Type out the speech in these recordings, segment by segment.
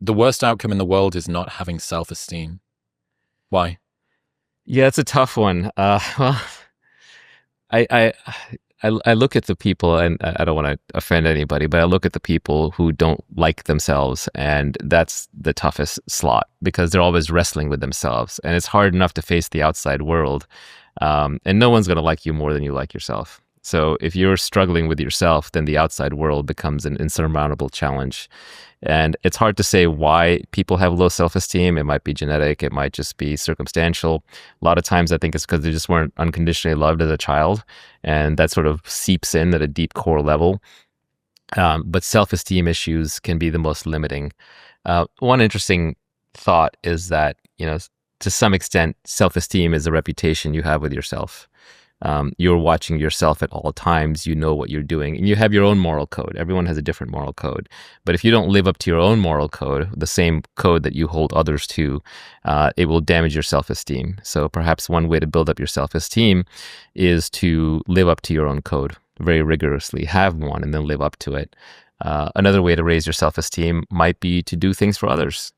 the worst outcome in the world is not having self-esteem. Why? Yeah, it's a tough one. Well, I look at the people, and I don't want to offend anybody, but I look at the people who don't like themselves, and that's the toughest slot because they're always wrestling with themselves, and it's hard enough to face the outside world, and no one's going to like you more than you like yourself. So if you're struggling with yourself, then the outside world becomes an insurmountable challenge. And it's hard to say why people have low self-esteem. It might be genetic. It might just be circumstantial. A lot of times I think it's because they just weren't unconditionally loved as a child. And that sort of seeps in at a deep core level. But self-esteem issues can be the most limiting. One interesting thought is that, to some extent, self-esteem is a reputation you have with yourself. You're watching yourself at all times. You know what you're doing, and you have your own moral code. Everyone has a different moral code. But if you don't live up to your own moral code, the same code that you hold others to, it will damage your self-esteem. So perhaps one way to build up your self-esteem is to live up to your own code very rigorously. Have one and then live up to it. Another way to raise your self-esteem might be to do things for others.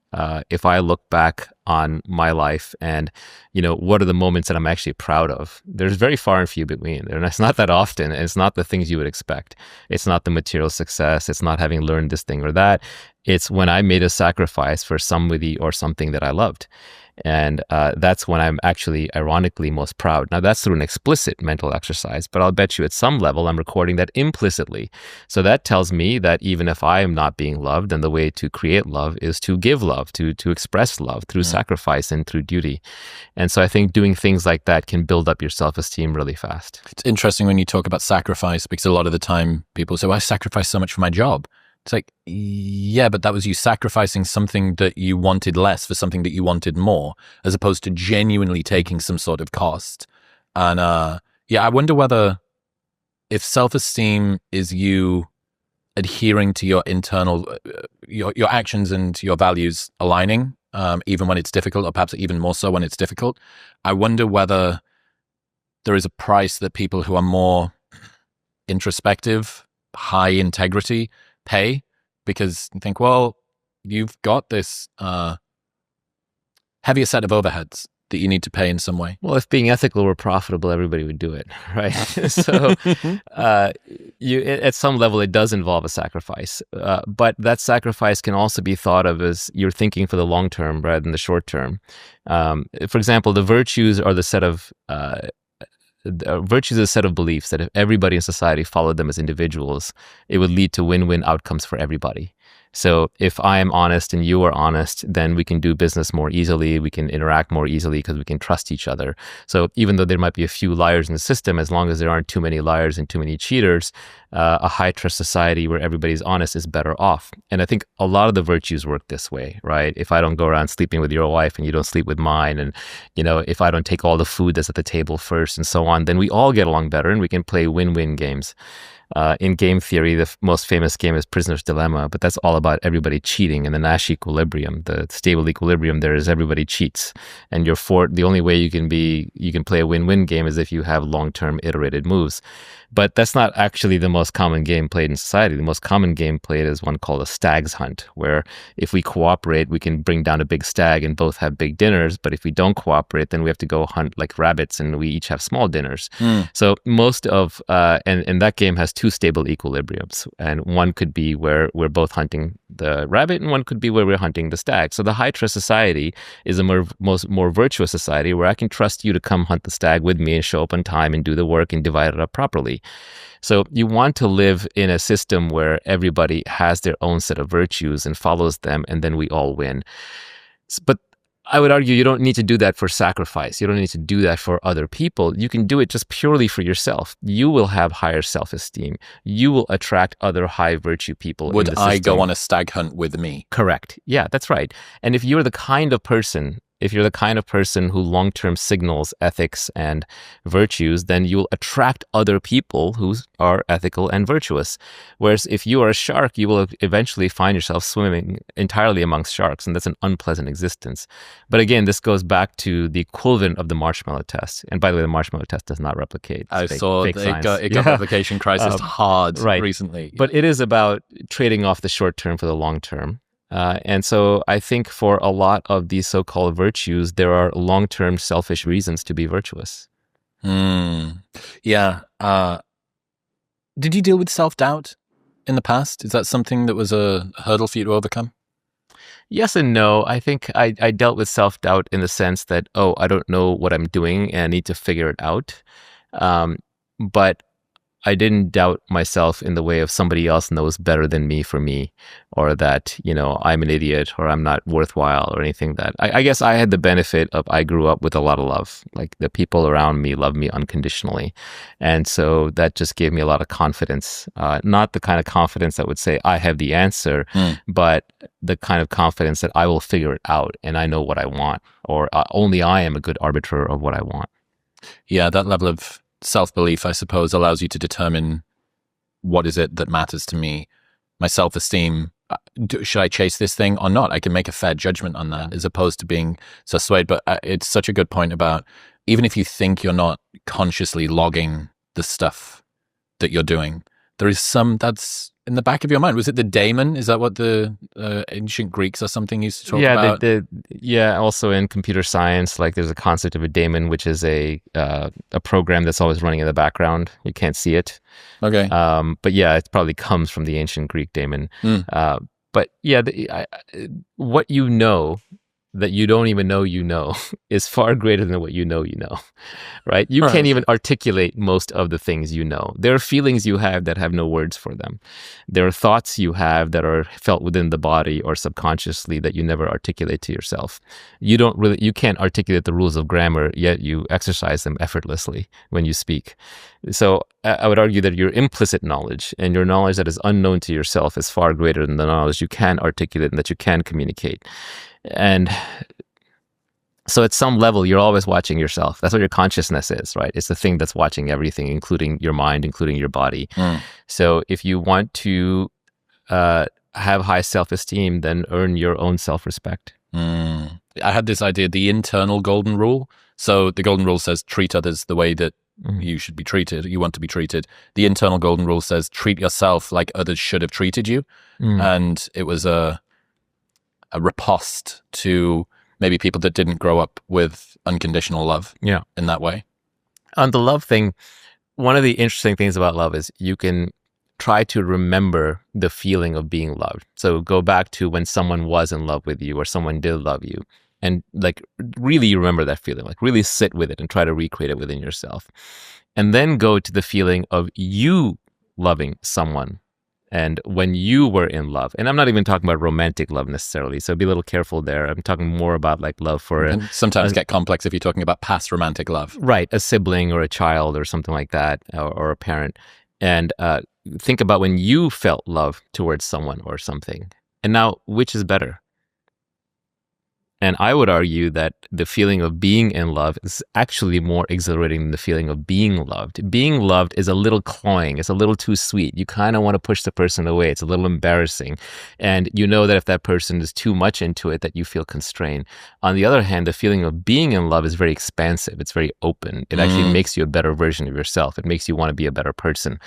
If I look back on my life and, what are the moments that I'm actually proud of? There's very far and few between. And it's not that often. And it's not the things you would expect. It's not the material success. It's not having learned this thing or that. It's when I made a sacrifice for somebody or something that I loved. And that's when I'm actually, ironically, most proud. Now, that's through an explicit mental exercise, but I'll bet you at some level I'm recording that implicitly. So that tells me that even if I am not being loved, then the way to create love is to give love, to express love through sacrifice and through duty. And so I think doing things like that can build up your self-esteem really fast. It's interesting when you talk about sacrifice, because a lot of the time people say, well, I sacrificed so much for my job. It's like, yeah, but that was you sacrificing something that you wanted less for something that you wanted more, as opposed to genuinely taking some sort of cost. And I wonder whether if self-esteem is you adhering to your internal, your actions and your values aligning, even when it's difficult, or perhaps even more so when it's difficult. I wonder whether there is a price that people who are more introspective, high integrity, pay, because you think, well, you've got this heavier set of overheads that you need to pay in some way. Well, if being ethical were profitable, everybody would do it, right? So at some level, it does involve a sacrifice. But that sacrifice can also be thought of as you're thinking for the long term rather than the short term. For example, the virtues are the set of virtues is a set of beliefs that if everybody in society followed them as individuals, it would lead to win-win outcomes for everybody. So if I am honest and you are honest, then we can do business more easily. We can interact more easily because we can trust each other. So even though there might be a few liars in the system, as long as there aren't too many liars and too many cheaters, a high-trust society where everybody's honest is better off. And I think a lot of the virtues work this way, right? If I don't go around sleeping with your wife and you don't sleep with mine, and if I don't take all the food that's at the table first and so on, then we all get along better and we can play win-win games. In game theory, the most famous game is Prisoner's Dilemma, but that's all about everybody cheating and the Nash equilibrium. The stable equilibrium there is everybody cheats. And the only way you can play a win-win game is if you have long-term iterated moves. But that's not actually the most common game played in society. The most common game played is one called a stag's hunt, where if we cooperate, we can bring down a big stag and both have big dinners. But if we don't cooperate, then we have to go hunt like rabbits and we each have small dinners. So most of, and that game has two stable equilibriums. And one could be where we're both hunting the rabbit and one could be where we're hunting the stag. So the high trust society is a more virtuous society where I can trust you to come hunt the stag with me and show up on time and do the work and divide it up properly. So you want to live in a system where everybody has their own set of virtues and follows them, and then we all win. But I would argue you don't need to do that for sacrifice. You don't need to do that for other people. You can do it just purely for yourself. You will have higher self-esteem. You will attract other high virtue people. Would I go on a stag hunt with me? Correct. Yeah, that's right. And if you're the kind of person who long-term signals ethics and virtues, then you'll attract other people who are ethical and virtuous. Whereas if you are a shark, you will eventually find yourself swimming entirely amongst sharks, and that's an unpleasant existence. But again, this goes back to the equivalent of the marshmallow test. And by the way, the marshmallow test does not replicate. I saw it got replication crisis hard recently. But it is about trading off the short term for the long term. And so I think for a lot of these so-called virtues, there are long-term selfish reasons to be virtuous. Yeah. Did you deal with self-doubt in the past? Is that something that was a hurdle for you to overcome? Yes and no. I think I dealt with self-doubt in the sense that, I don't know what I'm doing and I need to figure it out. But I didn't doubt myself in the way of somebody else knows better than me for me, or that, I'm an idiot or I'm not worthwhile or anything that I guess I had the benefit of, I grew up with a lot of love. Like the people around me love me unconditionally. And so that just gave me a lot of confidence, not the kind of confidence that would say I have the answer, but the kind of confidence that I will figure it out and I know what I want, or only I am a good arbiter of what I want. Yeah, that level of self-belief, I suppose, allows you to determine what is it that matters to me. My self-esteem, should I chase this thing or not? I can make a fair judgment on that as opposed to being so swayed. But it's such a good point about, even if you think you're not consciously logging the stuff that you're doing, there is some that's in the back of your mind. Was it the daemon? Is that what the ancient Greeks or something used to talk about? Yeah, also in computer science, like there's a concept of a daemon, which is a program that's always running in the background. You can't see it. Okay. But yeah, it probably comes from the ancient Greek daemon. But yeah, what you know that you don't even know is far greater than what you know, right? You can't even articulate most of the things you know. There are feelings you have that have no words for them. There are thoughts you have that are felt within the body or subconsciously that you never articulate to yourself. You can't articulate the rules of grammar, yet you exercise them effortlessly when you speak. So I would argue that your implicit knowledge and your knowledge that is unknown to yourself is far greater than the knowledge you can articulate and that you can communicate. And so at some level, you're always watching yourself. That's what your consciousness is, right? It's the thing that's watching everything, including your mind, including your body. So if you want to have high self-esteem, then earn your own self-respect. I had this idea, the internal golden rule. So the golden rule says, treat others the way that you should be treated, you want to be treated. The internal golden rule says, treat yourself like others should have treated you. And it was a riposte to maybe people that didn't grow up with unconditional love in that way. On the love thing, one of the interesting things about love is you can try to remember the feeling of being loved. So go back to when someone was in love with you or someone did love you, and like really remember that feeling, like really sit with it and try to recreate it within yourself. And then go to the feeling of you loving someone and when you were in love. And I'm not even talking about romantic love necessarily, so be a little careful there. I'm talking more about like love for... And sometimes get complex if you're talking about past romantic love. Right, a sibling or a child or something like that, or a parent. And think about when you felt love towards someone or something. And now, which is better? And I would argue that the feeling of being in love is actually more exhilarating than the feeling of being loved. Being loved is a little cloying. It's a little too sweet. You kind of want to push the person away. It's a little embarrassing. And you know that if that person is too much into it, that you feel constrained. On the other hand, the feeling of being in love is very expansive. It's very open. It actually makes you a better version of yourself. It makes you want to be a better person.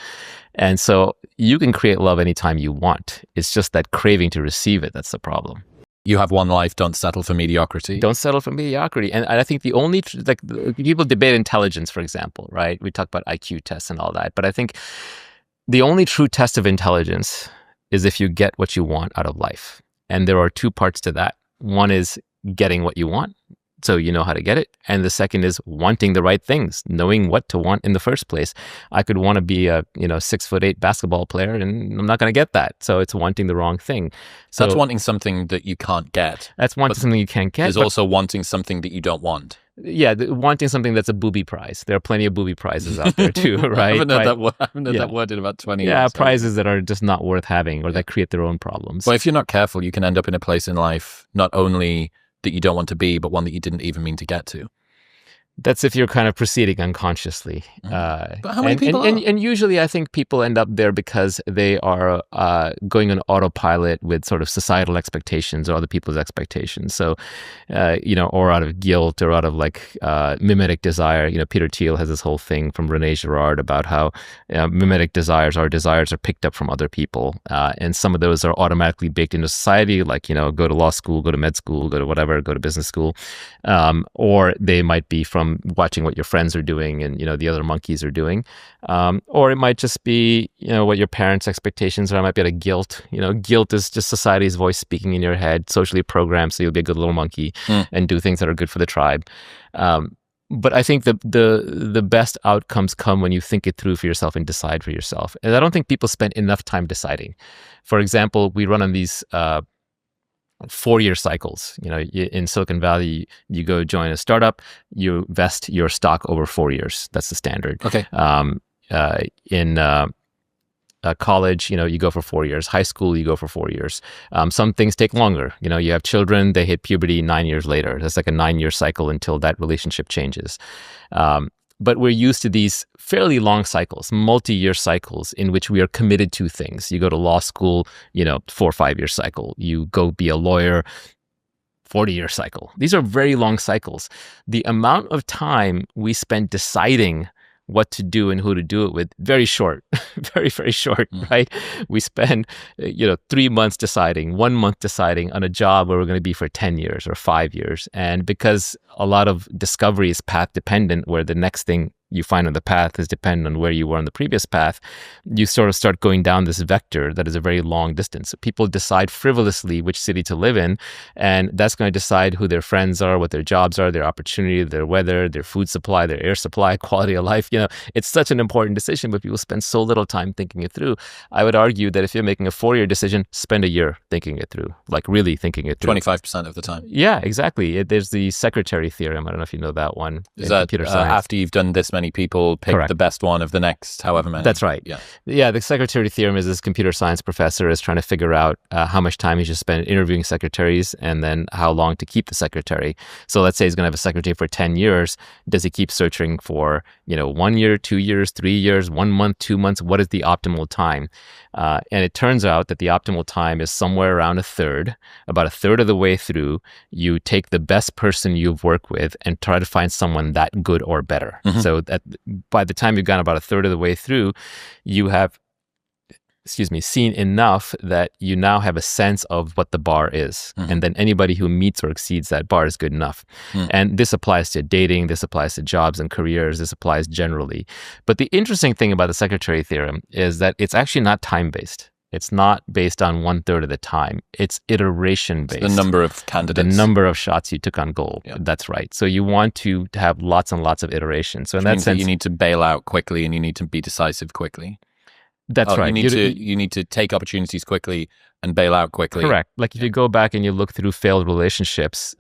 And so you can create love anytime you want. It's just that craving to receive it that's the problem. You have one life, don't settle for mediocrity. Don't settle for mediocrity. And I think the only, people debate intelligence, for example, right? We talk about IQ tests and all that. But I think the only true test of intelligence is if you get what you want out of life. And there are two parts to that. One is getting what you want, so you know how to get it. And the second is wanting the right things, knowing what to want in the first place. I could want to be a 6'8" basketball player, and I'm not going to get that. So it's wanting the wrong thing. So that's wanting something that you can't get. That's wanting something you can't get. There's also wanting something that you don't want. Yeah, wanting something that's a booby prize. There are plenty of booby prizes out there too, right? I haven't heard that word in about 20 years. Yeah, prizes that are just not worth having or that create their own problems. Well, if you're not careful, you can end up in a place in life not only that you don't want to be, but one that you didn't even mean to get to. That's if you're kind of proceeding unconsciously. But how many people and usually I think people end up there because they are going on autopilot with sort of societal expectations or other people's expectations. So, or out of guilt or out of like mimetic desire. Peter Thiel has this whole thing from René Girard about how mimetic desires are picked up from other people. And some of those are automatically baked into society, like, go to law school, go to med school, go to whatever, go to business school. Or they might be from watching what your friends are doing and, the other monkeys are doing. Or it might just be, what your parents' expectations are. It might be out of guilt. Guilt is just society's voice speaking in your head, socially programmed, so you'll be a good little monkey and do things that are good for the tribe. But I think the best outcomes come when you think it through for yourself and decide for yourself. And I don't think people spend enough time deciding. For example, we run on these 4-year cycles. In Silicon Valley, you go join a startup, you vest your stock over 4 years. That's the standard. Okay. In college, you go for 4 years. High school, you go for 4 years. Some things take longer. You have children, they hit puberty 9 years later. That's like a 9-year cycle until that relationship changes. But we're used to these fairly long cycles, multi-year cycles in which we are committed to things. You go to law school, 4 or 5 year cycle. You go be a lawyer, 40-year cycle. These are very long cycles. The amount of time we spend deciding what to do and who to do it with, very short, very, very short, right? We spend, 3 months deciding, 1 month deciding on a job where we're going to be for 10 years or 5 years. And because a lot of discovery is path dependent, where the next thing you find on the path is dependent on where you were on the previous path, you sort of start going down this vector that is a very long distance. So people decide frivolously which city to live in, and that's going to decide who their friends are, what their jobs are, their opportunity, their weather, their food supply, their air supply, quality of life. It's such an important decision, but people spend so little time thinking it through. I would argue that if you're making a 4-year decision, spend a year thinking it through, like really thinking it through. 25% of the time. Yeah, exactly. There's the secretary theorem. I don't know if you know that one. Is that computer science. After you've done this many people, pick Correct. The best one of the next however many? That's right. Yeah, the secretary theorem is this computer science professor is trying to figure out how much time he should spend interviewing secretaries and then how long to keep the secretary. So let's say he's going to have a secretary for 10 years. Does he keep searching for, 1 year, 2 years, 3 years, 1 month, 2 months? What is the optimal time? And it turns out that the optimal time is somewhere around a third. About a third of the way through, you take the best person you've worked with and try to find someone that good or better. So by the time you've gone about a third of the way through, you have, seen enough that you now have a sense of what the bar is. And then anybody who meets or exceeds that bar is good enough. And this applies to dating, this applies to jobs and careers, this applies generally. But the interesting thing about the secretary theorem is that it's actually not time-based. It's not based on 1/3 of the time. It's iteration-based. The number of candidates. The number of shots you took on goal. Yeah. That's right. So you want to have lots and lots of iterations. So in that sense, you need to bail out quickly and you need to be decisive quickly. That's right. You need to take opportunities quickly and bail out quickly. Correct. Like if you go back and you look through failed relationships,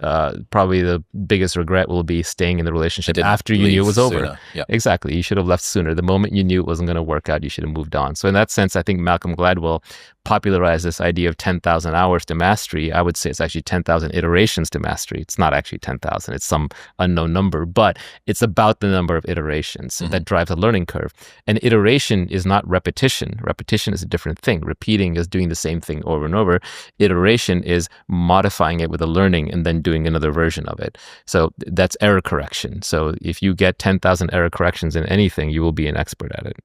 probably the biggest regret will be staying in the relationship after you knew it was over. Yep. Exactly. You should have left sooner. The moment you knew it wasn't going to work out, you should have moved on. So in that sense, I think Malcolm Gladwell popularized this idea of 10,000 hours to mastery. I would say it's actually 10,000 iterations to mastery. It's not actually 10,000. It's some unknown number, but it's about the number of iterations that drives a learning curve. And iteration is not repetition. Repetition is a different thing. Repeating is doing the same thing over and over. Iteration is modifying it with a learning and then doing another version of it. So that's error correction. So if you get 10,000 error corrections in anything, you will be an expert at it.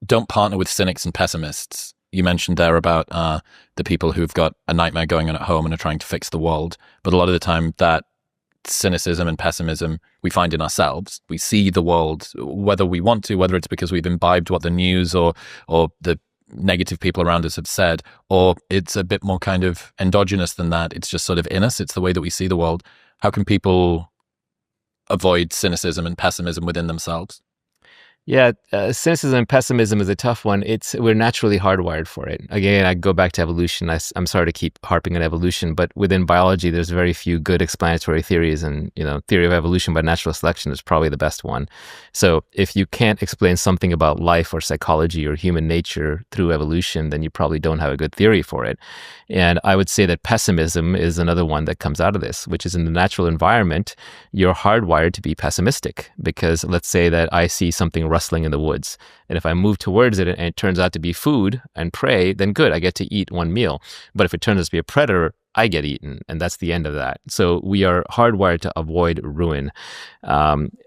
Don't partner with cynics and pessimists. You mentioned there about the people who've got a nightmare going on at home and are trying to fix the world. But a lot of the time that cynicism and pessimism we find in ourselves. We see the world, whether we want to, whether it's because we've imbibed what the news or the negative people around us have said, or it's a bit more kind of endogenous than that. It's just sort of in us. It's the way that we see the world. How can people avoid cynicism and pessimism within themselves? Yeah, cynicism and pessimism is a tough one. We're naturally hardwired for it. Again, I go back to evolution. I'm sorry to keep harping on evolution, but within biology, there's very few good explanatory theories, and theory of evolution by natural selection is probably the best one. So if you can't explain something about life or psychology or human nature through evolution, then you probably don't have a good theory for it. And I would say that pessimism is another one that comes out of this, which is in the natural environment, you're hardwired to be pessimistic because let's say that I see something rustling in the woods. And if I move towards it and it turns out to be food and prey, then good, I get to eat one meal. But if it turns out to be a predator, I get eaten, and that's the end of that. So we are hardwired to avoid ruin, and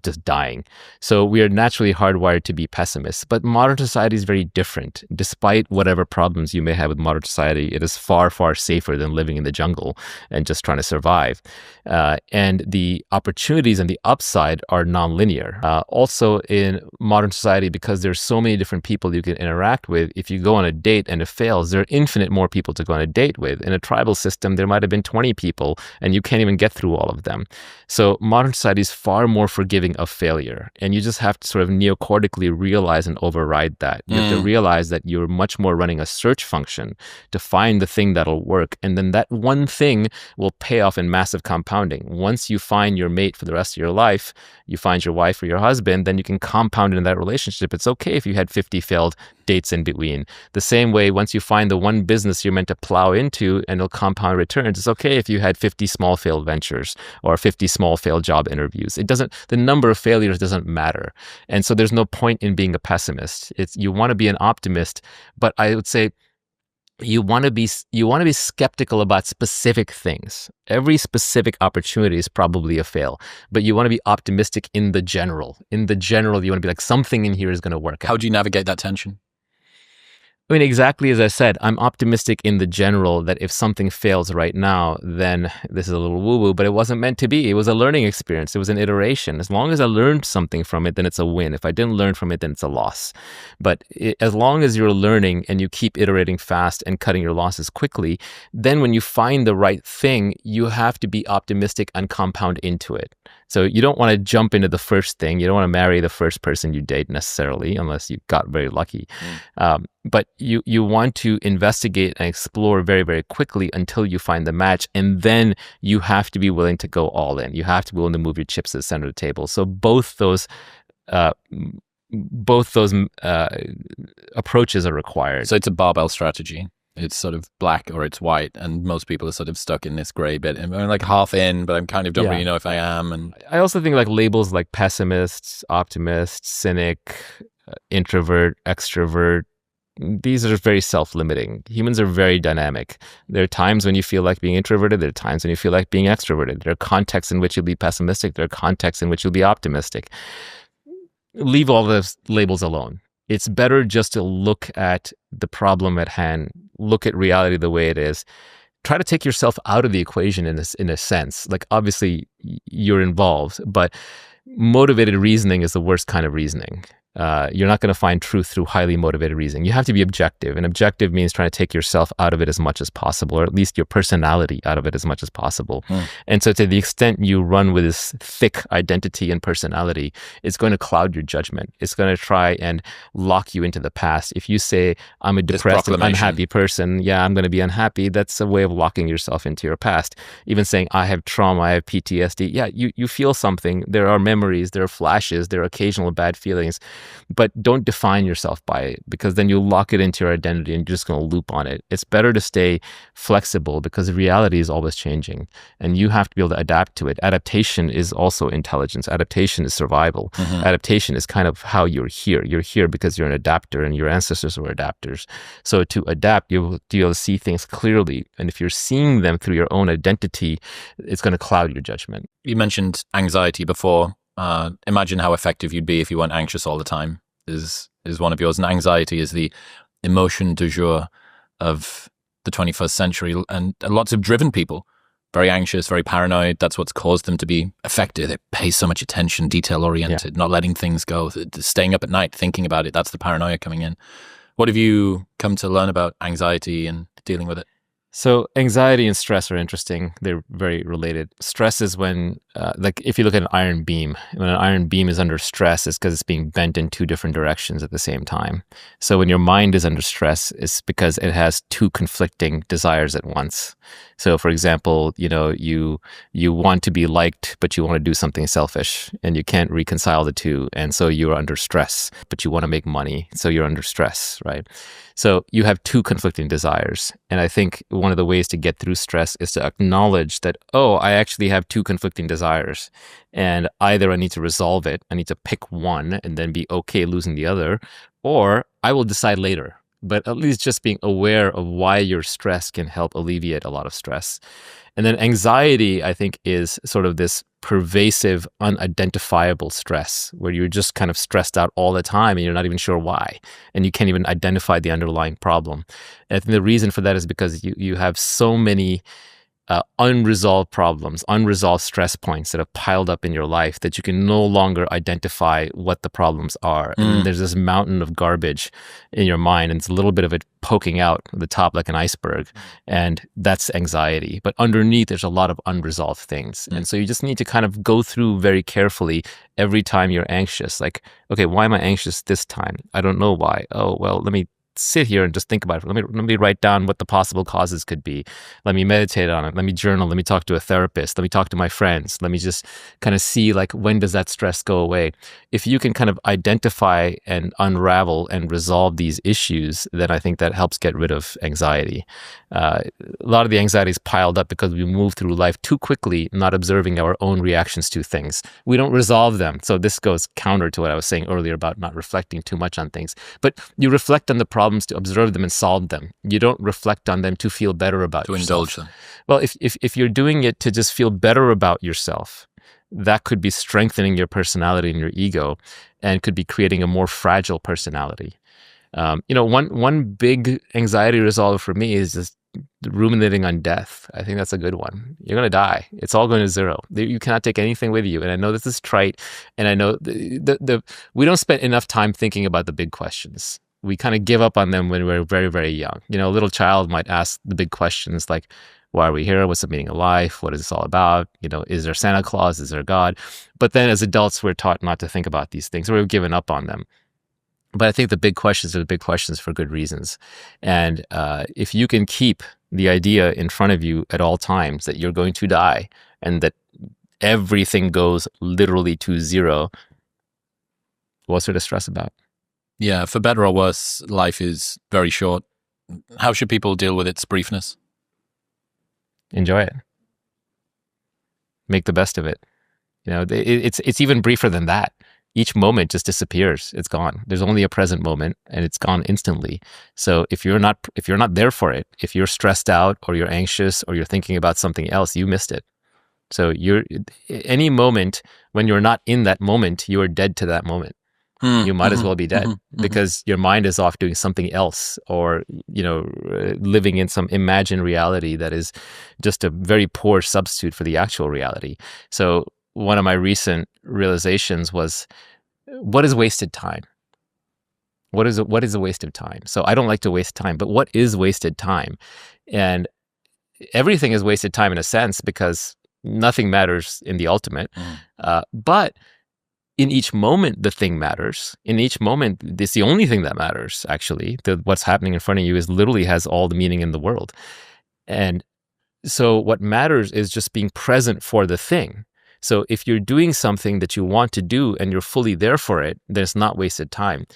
just dying. So we are naturally hardwired to be pessimists. But modern society is very different. Despite whatever problems you may have with modern society, it is far, far safer than living in the jungle and just trying to survive. And the opportunities and the upside are nonlinear. Also, in modern society, because there's so many different people you can interact with, if you go on a date and it fails, there are infinite more people to go on a date with. In a tribal system, there might have been 20 people and you can't even get through all of them. So modern society is far more forgiving of failure. And you just have to sort of neocortically realize and override that. You have to realize that you're much more running a search function to find the thing that'll work. And then that one thing will pay off in massive compounding. Once you find your mate for the rest of your life, you find your wife or your husband, then you can compound in that relationship. It's okay if you had 50 failed dates in between. The same way, once you find the one business you're meant to plow into and it'll compound returns, it's okay if you had 50 small failed ventures or 50 small failed job interviews. The number of failures doesn't matter. And so there's no point in being a pessimist. You want to be an optimist, but I would say you want to be skeptical about specific things. Every specific opportunity is probably a fail, but you want to be optimistic in the general. In the general, you want to be like, something in here is going to work out. How do you navigate that tension? I mean, exactly as I said, I'm optimistic in the general that if something fails right now, then this is a little woo-woo, but it wasn't meant to be. It was a learning experience. It was an iteration. As long as I learned something from it, then it's a win. If I didn't learn from it, then it's a loss. But as long as you're learning and you keep iterating fast and cutting your losses quickly, then when you find the right thing, you have to be optimistic and compound into it. So you don't want to jump into the first thing. You don't want to marry the first person you date necessarily, unless you got very lucky. But you want to investigate and explore very, very quickly until you find the match. And then you have to be willing to go all in. You have to be willing to move your chips to the center of the table. So both those approaches are required. So it's a barbell strategy. It's sort of black or it's white, and most people are sort of stuck in this gray bit. And I'm like half in, but I kind of don't really know if I am. And I also think like labels like pessimist, optimist, cynic, introvert, extrovert, these are very self-limiting. Humans are very dynamic. There are times when you feel like being introverted. There are times when you feel like being extroverted. There are contexts in which you'll be pessimistic. There are contexts in which you'll be optimistic. Leave all those labels alone. It's better just to look at the problem at hand, look at reality the way it is. Try to take yourself out of the equation in a sense. Like, obviously, you're involved, but motivated reasoning is the worst kind of reasoning. You're not going to find truth through highly motivated reasoning. You have to be objective. And objective means trying to take yourself out of it as much as possible, or at least your personality out of it as much as possible. And so to the extent you run with this thick identity and personality, it's going to cloud your judgment. It's going to try and lock you into the past. If you say, I'm a depressed and unhappy person, I'm going to be unhappy, that's a way of locking yourself into your past. Even saying, I have trauma, I have PTSD. You feel something. There are memories, there are flashes, there are occasional bad feelings. But don't define yourself by it, because then you'll lock it into your identity and you're just going to loop on it. It's better to stay flexible because reality is always changing and you have to be able to adapt to it. Adaptation is also intelligence. Adaptation is survival. Adaptation is kind of how you're here. You're here because you're an adapter and your ancestors were adapters. So to adapt, you'll be able to see things clearly. And if you're seeing them through your own identity, it's going to cloud your judgment. You mentioned anxiety before. Imagine how effective you'd be if you weren't anxious all the time, is one of yours. And anxiety is the emotion du jour of the 21st century. And lots of driven people, very anxious, very paranoid. That's what's caused them to be effective. They pay so much attention, detail-oriented, not letting things go, staying up at night, thinking about it. That's the paranoia coming in. What have you come to learn about anxiety and dealing with it? So anxiety and stress are interesting. They're very related. Stress is when, like if you look at an iron beam, when an iron beam is under stress, it's because it's being bent in two different directions at the same time. So when your mind is under stress, it's because it has two conflicting desires at once. So for example, you want to be liked, but you want to do something selfish and you can't reconcile the two. And so you're under stress, but you want to make money. So you're under stress, right? So you have two conflicting desires. And I think one of the ways to get through stress is to acknowledge that, oh, I actually have two conflicting desires. And either I need to resolve it, I need to pick one and then be okay losing the other, or I will decide later. But at least just being aware of why you're stressed can help alleviate a lot of stress. And then anxiety, I think, is sort of this pervasive, unidentifiable stress where you're just kind of stressed out all the time and you're not even sure why. And you can't even identify the underlying problem. And I think the reason for that is because you have so many unresolved problems, unresolved stress points that have piled up in your life that you can no longer identify what the problems are. And there's this mountain of garbage in your mind, and it's a little bit of it poking out the top like an iceberg. And that's anxiety. But underneath, there's a lot of unresolved things. And so you just need to kind of go through very carefully every time you're anxious. Like, okay, why am I anxious this time? I don't know why. Oh, well, let me sit here and just think about it. Let me write down what the possible causes could be. Let me meditate on it. Let me journal. Let me talk to a therapist. Let me talk to my friends. Let me just kind of see, like, when does that stress go away? If you can kind of identify and unravel and resolve these issues, then I think that helps get rid of anxiety. A lot of the anxiety is piled up because we move through life too quickly, not observing our own reactions to things. We don't resolve them. So this goes counter to what I was saying earlier about not reflecting too much on things. But you reflect on the problems to observe them and solve them. You don't reflect on them to feel better about yourself. To indulge them. Well, if you're doing it to just feel better about yourself, that could be strengthening your personality and your ego and could be creating a more fragile personality. One big anxiety resolver for me is just ruminating on death. I think that's a good one. You're going to die. It's all going to zero. You cannot take anything with you. And I know this is trite, and I know we don't spend enough time thinking about the big questions. We kind of give up on them when we're very, very young. A little child might ask the big questions like, why are we here? What's the meaning of life? What is this all about? Is there Santa Claus? Is there God? But then as adults, we're taught not to think about these things, or we've given up on them. But I think the big questions are the big questions for good reasons. And if you can keep the idea in front of you at all times that you're going to die and that everything goes literally to zero, what's there to stress about? Yeah, for better or worse, life is very short. How should people deal with its briefness? Enjoy it. Make the best of it. It's even briefer than that. Each moment just disappears. It's gone. There's only a present moment, and it's gone instantly. So if you're not there for it, if you're stressed out or you're anxious or you're thinking about something else, you missed it. So any moment when you're not in that moment, you are dead to that moment. You might as well be dead because your mind is off doing something else, or living in some imagined reality that is just a very poor substitute for the actual reality. So one of my recent realizations was, what is wasted time? What is a waste of time? So I don't like to waste time, but what is wasted time? And everything is wasted time in a sense because nothing matters in the ultimate. But in each moment, the thing matters. In each moment, it's the only thing that matters, actually. What's happening in front of you literally has all the meaning in the world. And so what matters is just being present for the thing. So if you're doing something that you want to do and you're fully there for it, then it's not wasted time.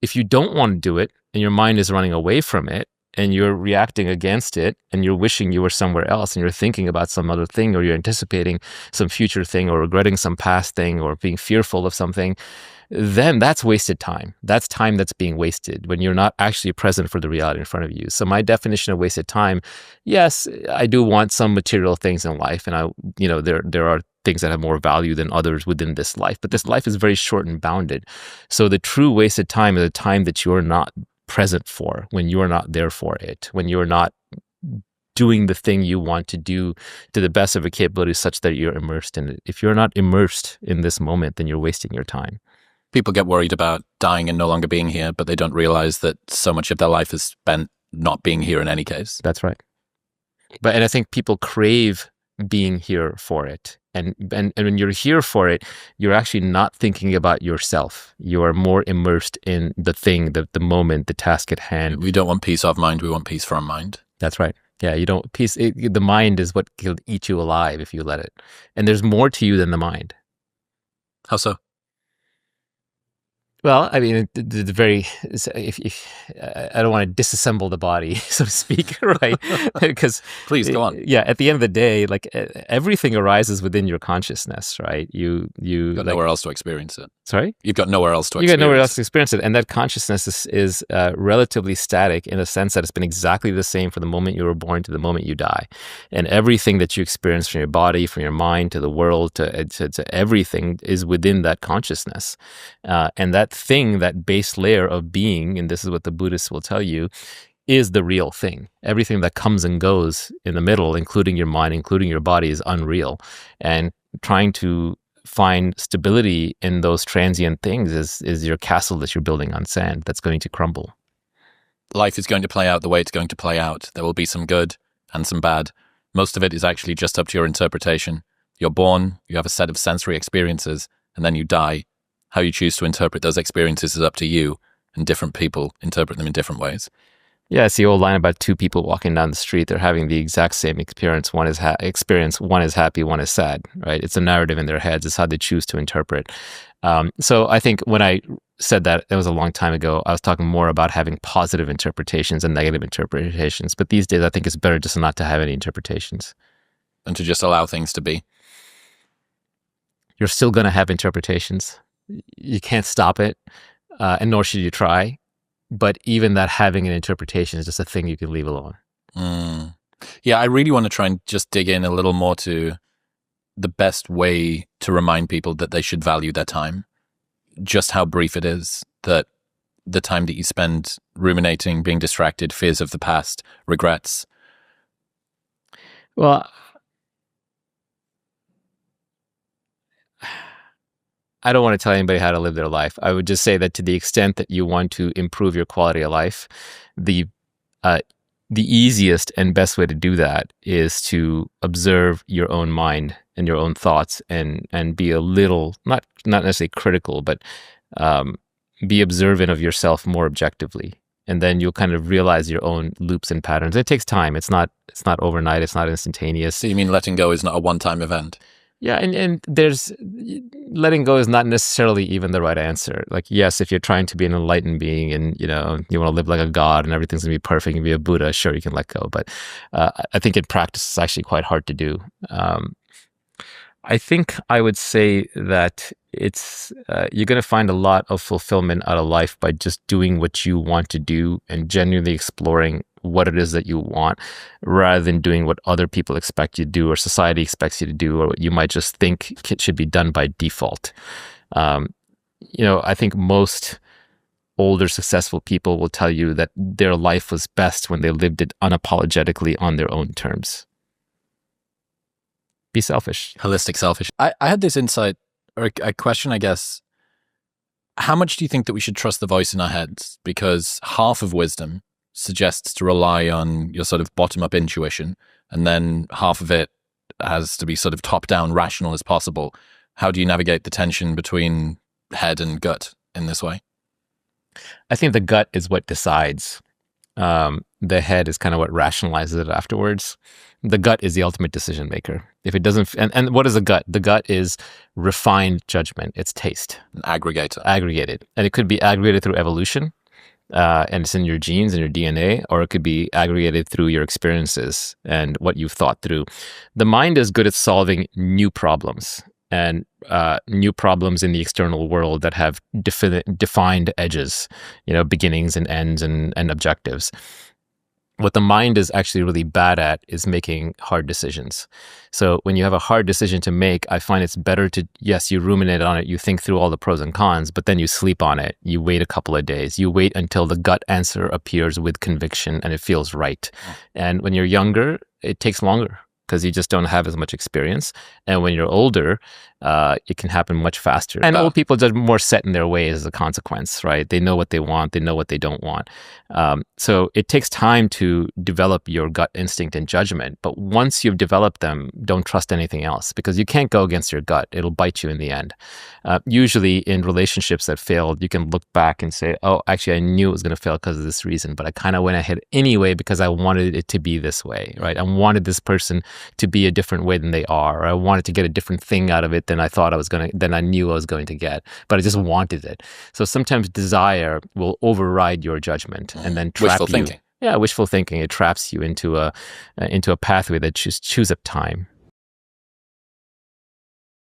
If you don't want to do it and your mind is running away from it, and you're reacting against it, and you're wishing you were somewhere else, and you're thinking about some other thing, or you're anticipating some future thing, or regretting some past thing, or being fearful of something, then that's wasted time. That's time that's being wasted when you're not actually present for the reality in front of you. So my definition of wasted time, yes, I do want some material things in life, and there are things that have more value than others within this life, but this life is very short and bounded. So the true wasted time is a time that you're not present for, when you are not there for it, when you are not doing the thing you want to do to the best of your capabilities such that you're immersed in it. If you're not immersed in this moment, then you're wasting your time. People get worried about dying and no longer being here, but they don't realize that so much of their life is spent not being here in any case. That's right. And I think people crave being here for it. And when you're here for it, you're actually not thinking about yourself. You are more immersed in the thing, the moment, the task at hand. We don't want peace of mind. We want peace from mind. That's right. Yeah, you don't the mind is what will eat you alive if you let it. And there's more to you than the mind. How so? Well, I mean, if I don't want to disassemble the body, so to speak, right? Because please go on. Yeah, at the end of the day, like everything arises within your consciousness, right? You've got nowhere else to experience it. Sorry? You've got nowhere else to experience it. You got nowhere else to experience it. And that consciousness is relatively static in the sense that it's been exactly the same from the moment you were born to the moment you die. And everything that you experience from your body, from your mind, to the world, to everything is within that consciousness. And that thing, that base layer of being, and this is what the Buddhists will tell you, is the real thing. Everything that comes and goes in the middle, including your mind, including your body, is unreal. And trying to find stability in those transient things is your castle that you're building on sand that's going to crumble. Life is going to play out the way it's going to play out. There will be some good and some bad. Most of it is actually just up to your interpretation. You're born, you have a set of sensory experiences, and then you die. How you choose to interpret those experiences is up to you, and different people interpret them in different ways. Yeah, it's the old line about two people walking down the street. They're having the exact same experience. One is one is happy, one is sad, right? It's a narrative in their heads. It's how they choose to interpret. So I think when I said that, it was a long time ago, I was talking more about having positive interpretations and negative interpretations. But these days, I think it's better just not to have any interpretations. And to just allow things to be. You're still going to have interpretations. You can't stop it, and nor should you try. But even that having an interpretation is just a thing you can leave alone. Yeah, I really want to try and just dig in a little more to the best way to remind people that they should value their time. Just how brief it is, that the time that you spend ruminating, being distracted, fears of the past, regrets. Well, I don't want to tell anybody how to live their life. I would just say that to the extent that you want to improve your quality of life, the easiest and best way to do that is to observe your own mind and your own thoughts and be a little, not necessarily critical, but be observant of yourself more objectively. And then you'll kind of realize your own loops and patterns. It takes time. It's not overnight. It's not instantaneous. So you mean letting go is not a one-time event? Yeah, and there's letting go is not necessarily even the right answer. Like, yes, if you're trying to be an enlightened being and you want to live like a god and everything's gonna be perfect and be a Buddha, sure, you can let go. But I think in practice, it's actually quite hard to do. I think I would say that it's you're going to find a lot of fulfillment out of life by just doing what you want to do and genuinely exploring what it is that you want, rather than doing what other people expect you to do or society expects you to do or what you might just think it should be done by default. I think most older successful people will tell you that their life was best when they lived it unapologetically on their own terms. Be selfish. Holistic selfish. I had this insight, or a question, I guess. How much do you think that we should trust the voice in our heads? Because half of wisdom suggests to rely on your sort of bottom-up intuition, and then half of it has to be sort of top-down, rational as possible. How do you navigate the tension between head and gut in this way? I think the gut is what decides. The head is kind of what rationalizes it afterwards. The gut is the ultimate decision maker. If it doesn't, and what is the gut? The gut is refined judgment. It's taste. An aggregator. Aggregated. And it could be aggregated through evolution, and it's in your genes and your DNA, or it could be aggregated through your experiences and what you've thought through. The mind is good at solving new problems, and new problems in the external world that have defined edges, beginnings and ends and objectives. What the mind is actually really bad at is making hard decisions. So when you have a hard decision to make, I find it's better to, yes, you ruminate on it, you think through all the pros and cons, but then you sleep on it. You wait a couple of days. You wait until the gut answer appears with conviction and it feels right. And when you're younger, it takes longer, because you just don't have as much experience. And when you're older, it can happen much faster. And old people are more set in their ways as a consequence, right? They know what they want. They know what they don't want. So it takes time to develop your gut instinct and judgment. But once you've developed them, don't trust anything else because you can't go against your gut. It'll bite you in the end. Usually in relationships that failed, you can look back and say, oh, actually, I knew it was going to fail because of this reason, but I kind of went ahead anyway because I wanted it to be this way, right? I wanted this person to be a different way than they are, or I wanted to get a different thing out of it than I knew I was going to get, but I just wanted it. So sometimes desire will override your judgment and then trap wishful you. Thinking. Yeah, wishful thinking. It traps you into a pathway that chews up time.